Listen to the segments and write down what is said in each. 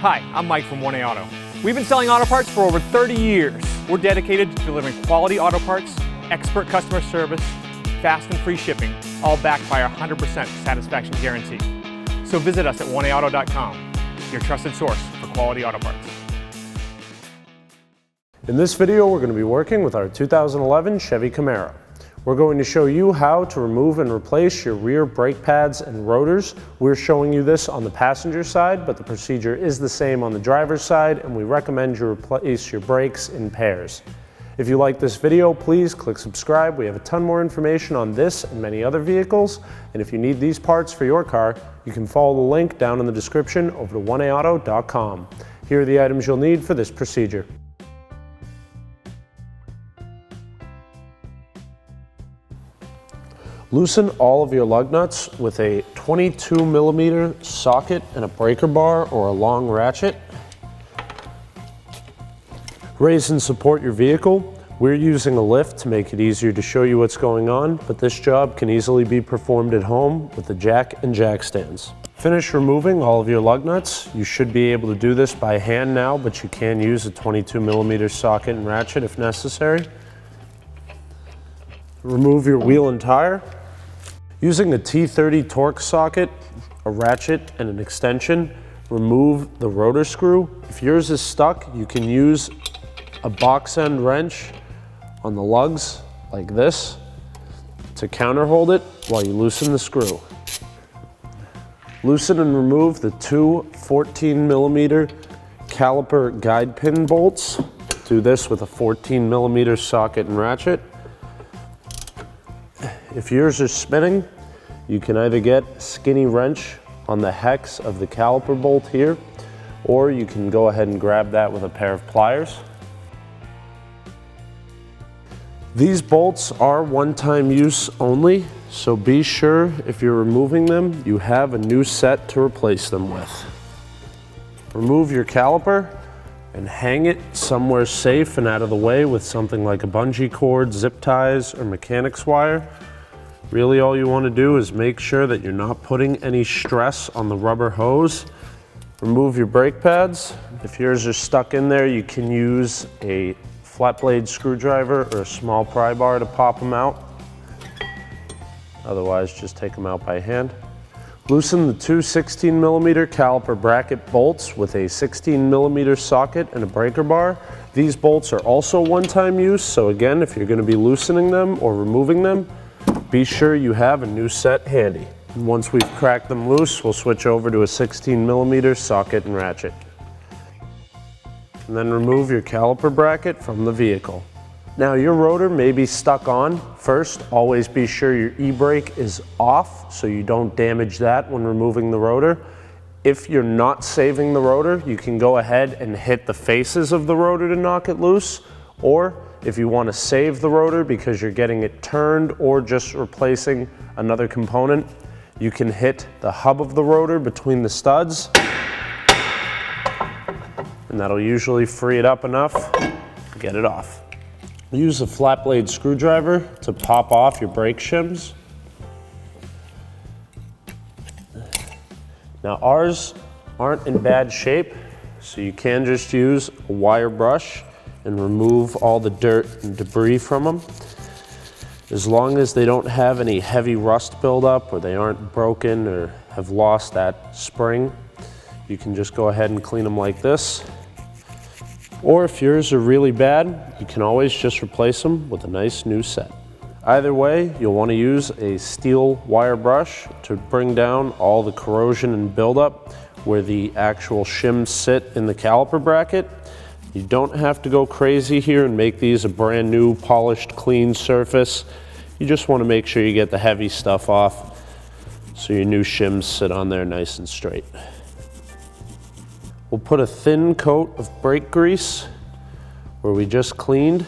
Hi, I'm Mike from 1A Auto. We've been selling auto parts for over 30 years. We're dedicated to delivering quality auto parts, expert customer service, fast and free shipping, all backed by our 100% satisfaction guarantee. So visit us at 1AAuto.com, your trusted source for quality auto parts. In this video, we're going to be working with our 2011 Chevy Camaro. We're going to show you how to remove and replace your rear brake pads and rotors. We're showing you this on the passenger side, but the procedure is the same on the driver's side, and we recommend you replace your brakes in pairs. If you like this video, please click subscribe. We have a ton more information on this and many other vehicles, and if you need these parts for your car, you can follow the link down in the description over to 1AAuto.com. Here are the items you'll need for this procedure. Loosen all of your lug nuts with a 22mm socket and a breaker bar or a long ratchet. Raise and support your vehicle. We're using a lift to make it easier to show you what's going on, but this job can easily be performed at home with the jack and jack stands. Finish removing all of your lug nuts. You should be able to do this by hand now, but you can use a 22mm socket and ratchet if necessary. Remove your wheel and tire. Using a T30 torque socket, a ratchet, and an extension, remove the rotor screw. If yours is stuck, you can use a box end wrench on the lugs like this to counter hold it while you loosen the screw. Loosen and remove the two 14mm caliper guide pin bolts. Do this with a 14mm socket and ratchet. If yours is spinning, you can either get a skinny wrench on the hex of the caliper bolt here, or you can go ahead and grab that with a pair of pliers. These bolts are one-time use only, so be sure if you're removing them, you have a new set to replace them with. Remove your caliper and hang it somewhere safe and out of the way with something like a bungee cord, zip ties, or mechanics wire. Really all you want to do is make sure that you're not putting any stress on the rubber hose. Remove your brake pads. If yours are stuck in there, you can use a flat blade screwdriver or a small pry bar to pop them out. Otherwise, just take them out by hand. Loosen the two 16mm caliper bracket bolts with a 16mm socket and a breaker bar. These bolts are also one-time use, so again, if you're going to be loosening them or removing them, be sure you have a new set handy. And once we've cracked them loose, we'll switch over to a 16mm socket and ratchet. And then remove your caliper bracket from the vehicle. Now your rotor may be stuck on. First, always be sure your e-brake is off so you don't damage that when removing the rotor. If you're not saving the rotor, you can go ahead and hit the faces of the rotor to knock it loose, or if you want to save the rotor because you're getting it turned or just replacing another component, you can hit the hub of the rotor between the studs, and that'll usually free it up enough to get it off. Use a flat blade screwdriver to pop off your brake shims. Now ours aren't in bad shape, so you can just use a wire brush and remove all the dirt and debris from them. As long as they don't have any heavy rust buildup or they aren't broken or have lost that spring, you can just go ahead and clean them like this. Or if yours are really bad, you can always just replace them with a nice new set. Either way, you'll want to use a steel wire brush to bring down all the corrosion and buildup where the actual shims sit in the caliper bracket. You don't have to go crazy here and make these a brand new polished clean surface. You just want to make sure you get the heavy stuff off so your new shims sit on there nice and straight. We'll put a thin coat of brake grease where we just cleaned.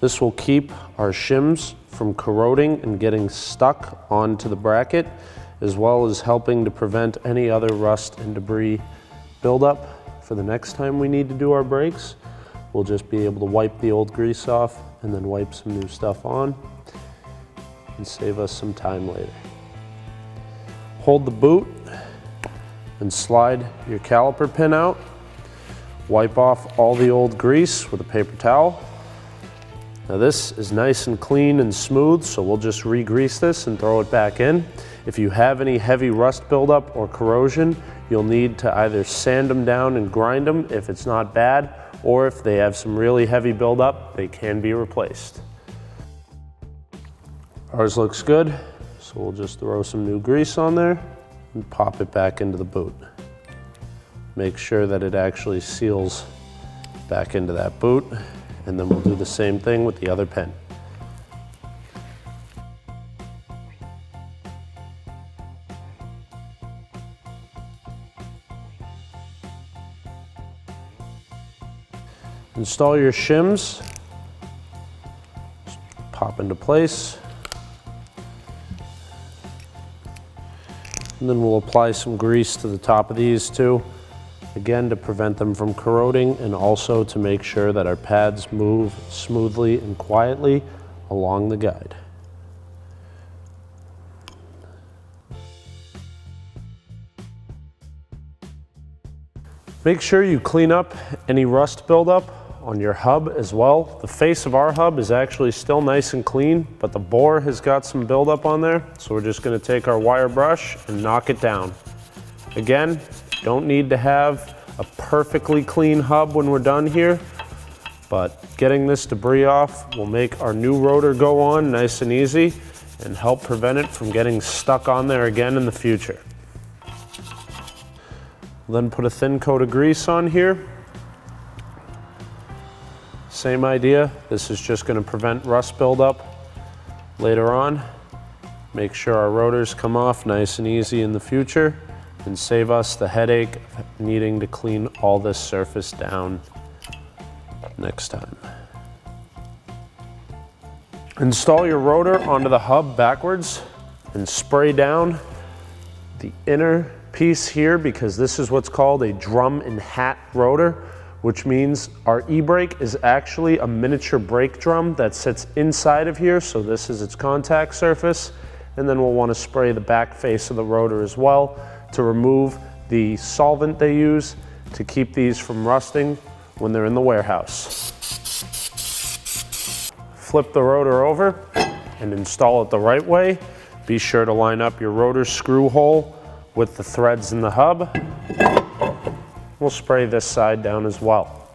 This will keep our shims from corroding and getting stuck onto the bracket, as well as helping to prevent any other rust and debris buildup. For the next time we need to do our brakes, we'll just be able to wipe the old grease off and then wipe some new stuff on and save us some time later. Hold the boot and slide your caliper pin out. Wipe off all the old grease with a paper towel. Now this is nice and clean and smooth, so we'll just re-grease this and throw it back in. If you have any heavy rust buildup or corrosion, you'll need to either sand them down and grind them if it's not bad, or if they have some really heavy buildup, they can be replaced. Ours looks good, so we'll just throw some new grease on there and pop it back into the boot. Make sure that it actually seals back into that boot, and then we'll do the same thing with the other pin. Install your shims. Just pop into place. And then we'll apply some grease to the top of these too. Again, to prevent them from corroding and also to make sure that our pads move smoothly and quietly along the guide. Make sure you clean up any rust buildup on your hub as well. The face of our hub is actually still nice and clean, but the bore has got some buildup on there, so we're just going to take our wire brush and knock it down. Again, don't need to have a perfectly clean hub when we're done here, but getting this debris off will make our new rotor go on nice and easy and help prevent it from getting stuck on there again in the future. We'll then put a thin coat of grease on here. Same idea, this is just going to prevent rust buildup later on. Make sure our rotors come off nice and easy in the future and save us the headache of needing to clean all this surface down next time. Install your rotor onto the hub backwards and spray down the inner piece here, because this is what's called a drum and hat rotor, which means our e-brake is actually a miniature brake drum that sits inside of here, so this is its contact surface. And then we'll want to spray the back face of the rotor as well to remove the solvent they use to keep these from rusting when they're in the warehouse. Flip the rotor over and install it the right way. Be sure to line up your rotor screw hole with the threads in the hub. We'll spray this side down as well.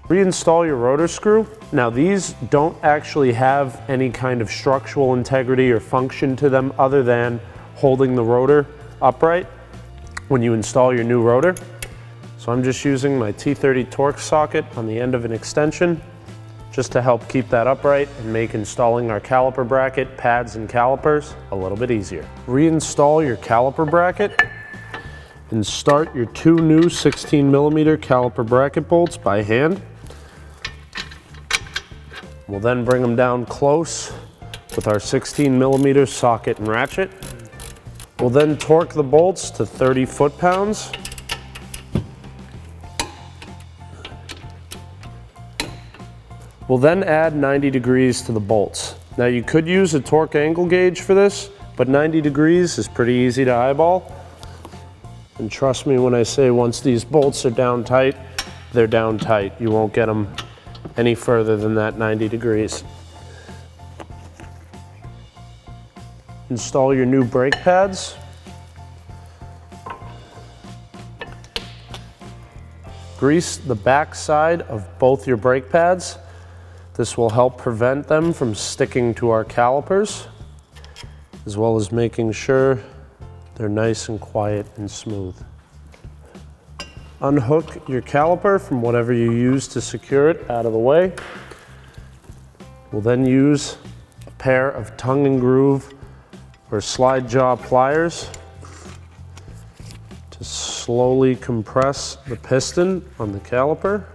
Reinstall your rotor screw. Now these don't actually have any kind of structural integrity or function to them other than holding the rotor upright when you install your new rotor. So I'm just using my T30 torque socket on the end of an extension just to help keep that upright and make installing our caliper bracket, pads, and calipers a little bit easier. Reinstall your caliper bracket and start your two new 16mm caliper bracket bolts by hand. We'll then bring them down close with our 16mm socket and ratchet. We'll then torque the bolts to 30 foot-pounds. We'll then add 90 degrees to the bolts. Now you could use a torque angle gauge for this, but 90 degrees is pretty easy to eyeball. And trust me when I say once these bolts are down tight, they're down tight. You won't get them any further than that 90 degrees. Install your new brake pads. Grease the back side of both your brake pads. This will help prevent them from sticking to our calipers, as well as making sure they're nice and quiet and smooth. Unhook your caliper from whatever you use to secure it out of the way. We'll then use a pair of tongue and groove or slide jaw pliers to slowly compress the piston on the caliper.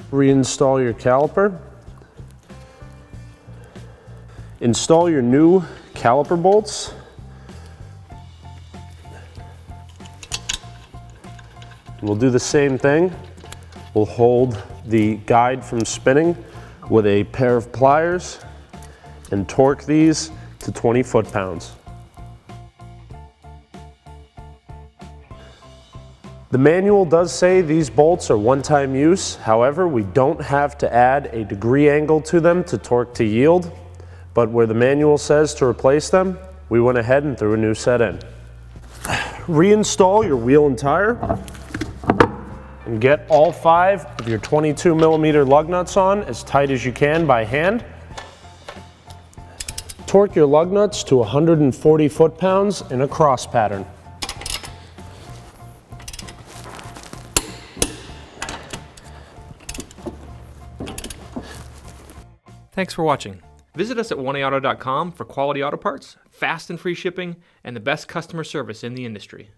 Reinstall your caliper. Install your new caliper bolts. We'll do the same thing. We'll hold the guide from spinning with a pair of pliers and torque these to 20 foot-pounds. The manual does say these bolts are one-time use. However, we don't have to add a degree angle to them to torque to yield, but where the manual says to replace them, we went ahead and threw a new set in. Reinstall your wheel and tire and get all 5 of your 22mm lug nuts on as tight as you can by hand. Torque your lug nuts to 140 foot-pounds in a cross pattern. Thanks for watching. Visit us at 1AAuto.com for quality auto parts, fast and free shipping, and the best customer service in the industry.